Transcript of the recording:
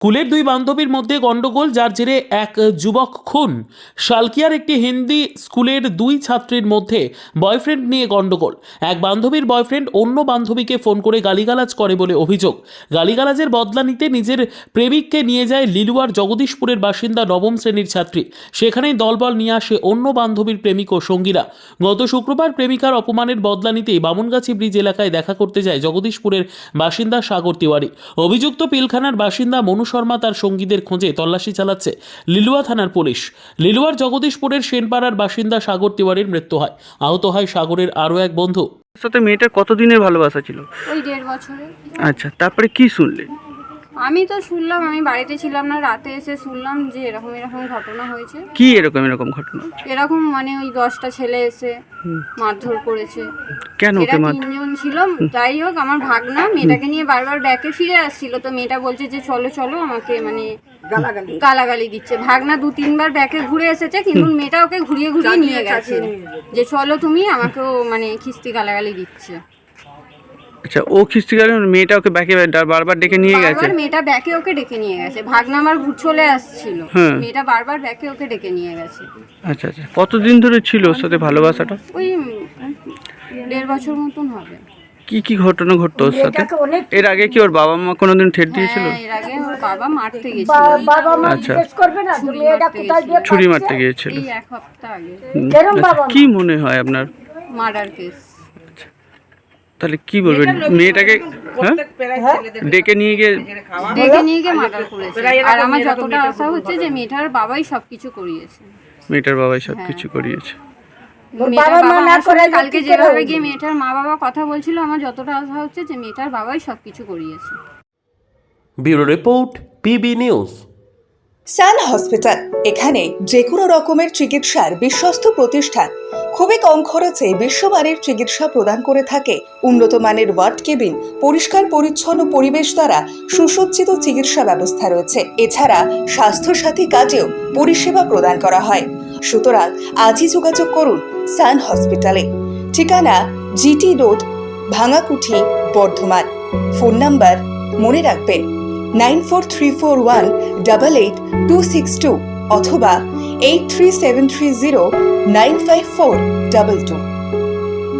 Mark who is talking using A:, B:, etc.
A: স্কুলের দুই বান্ধবীর মধ্যে গন্ডগোল, যার জেরে এক যুবক খুন। শালকিয়ার একটি হিন্দি স্কুলের দুই ছাত্রীর মধ্যে বয়ফ্রেন্ড নিয়ে গন্ডগোল। এক বান্ধবীর বয়ফ্রেন্ড অন্য বান্ধবীকে ফোন করে গালিগালাজ করে বলে অভিযোগ। গালিগালাজের বদলা নিতে নিজের প্রেমিককে নিয়ে যায় লিলুয়ার জগদীশপুরের বাসিন্দা নবম শ্রেণীর ছাত্রী। সেখানেই দলবল নিয়ে আসে অন্য বান্ধবীর প্রেমিক ও সঙ্গীরা। গত শুক্রবার প্রেমিকার অপমানের বদলা নিতেই বামুনগাছি ব্রিজ এলাকায় দেখা করতে যায় জগদীশপুরের বাসিন্দা সাগর তিওয়ারি। অভিযুক্ত পিলখানার বাসিন্দা মনু শর্মা তার সঙ্গীদের খোঁজে তল্লাশি চালাচ্ছে লিলুয়া থানার পুলিশ। লিলুয়ার জগদীশপুরের সেনপাড়ার বাসিন্দা সাগর তিওয়ারির মৃত্যু হয়। আহত হয় সাগরের আরও এক বন্ধু।
B: সাথে মেয়েটার কতদিনের ভালোবাসা ছিল?
C: ওই 1.5 বছরের।
B: আচ্ছা, তারপরে কি শুনলে?
C: আমি তো শুনলাম, আমি বাড়িতে ছিলাম না, রাতে এসে শুনলাম যে এরকম ঘটনা হয়েছে।
B: কি এরকম ঘটনা?
C: এরকম মানে ওই 10টা ছেলে এসে মারধর করেছে।
B: কেন
C: এরা
B: ওকে মারধর?
C: 3জন ছিল। যাই হোক, আমার ভাগনা মেয়েটাকে নিয়ে বারবার ব্যাকে ফিরে আসছিল, তো মেয়েটা বলছে যে চলো চলো, আমাকে মানে গালাগালি দিচ্ছে। ভাগনা 2-3 বার ব্যাকে ঘুরে এসেছে, কিন্তু মেয়েটা ওকে ঘুরিয়ে ঘুরিয়ে নিয়ে গেছে যে চলো তুমি, আমাকেও মানে খিস্তি গালাগালি দিচ্ছে।
B: আচ্ছা, ও খিস্তি গালি মেয়েটা ওকে ব্যাকে বারবার ডেকে নিয়ে গেছে?
C: মেয়েটা ব্যাকে ওকে ডেকে নিয়ে গেছে। ভাগনা আমার চলে আসছিল, মেয়েটা বারবার ব্যাকে ওকে ডেকে নিয়ে গেছে।
B: আচ্ছা আচ্ছা, কতদিন ধরে ছিল ওর সাথে ভালোবাসাটা?
C: ওই 1.5 বছর মতন হবে।
B: কি কি ঘটনা ঘটতো ওর সাথে? এর আগে কি ওর বাবা মা কোনোদিন ঠেট দিয়েছিল?
C: এর আগে ওর বাবা মারতে গেছিল।
B: আচ্ছা, ছুরি মারতে গিয়েছিল
C: এই 1 সপ্তাহ আগে।
B: আচ্ছা, কি মনে হয় আপনার?
C: Murder case.
B: তাহলে কি বলবেন মেয়েটাকে? ডেকে নিয়ে গিয়ে
C: মার্ডার করেছে। আর আমার যতটা আশা হচ্ছে যে মেয়েটার বাবাই সবকিছু করিয়েছে।
B: মেয়েটার বাবাই সবকিছু করিয়েছে।
C: কালকে যেভাবে গিয়ে মেয়েটার মা বাবা কথা বলছিল, আমার যতটা আশা হচ্ছে যে মেয়েটার বাবাই সবকিছু করিয়েছে।
A: Bureau report, PB news.
D: Sun hospital, এখানে যে কোনো রকমের চিকিৎসার বিশ্বস্ত প্রতিষ্ঠান। খুবই কম খরচে বিশ্বমানের চিকিৎসা প্রদান করে থাকে। উন্নত মানের ওয়ার্ড কেবিন, পরিষ্কার পরিচ্ছন্ন পরিবেশ দ্বারা সুসজ্জিত চিকিৎসা ব্যবস্থা রয়েছে। এছাড়া স্বাস্থ্যসাথী কাজেও পরিষেবা প্রদান করা হয়। সুতরাং আজই যোগাযোগ করুন সান হসপিটালে। ঠিকানা GT road, Bhangakuthi, Bardhaman. Phone number মনে রাখবেন 9434188262 অথবা 83730954222।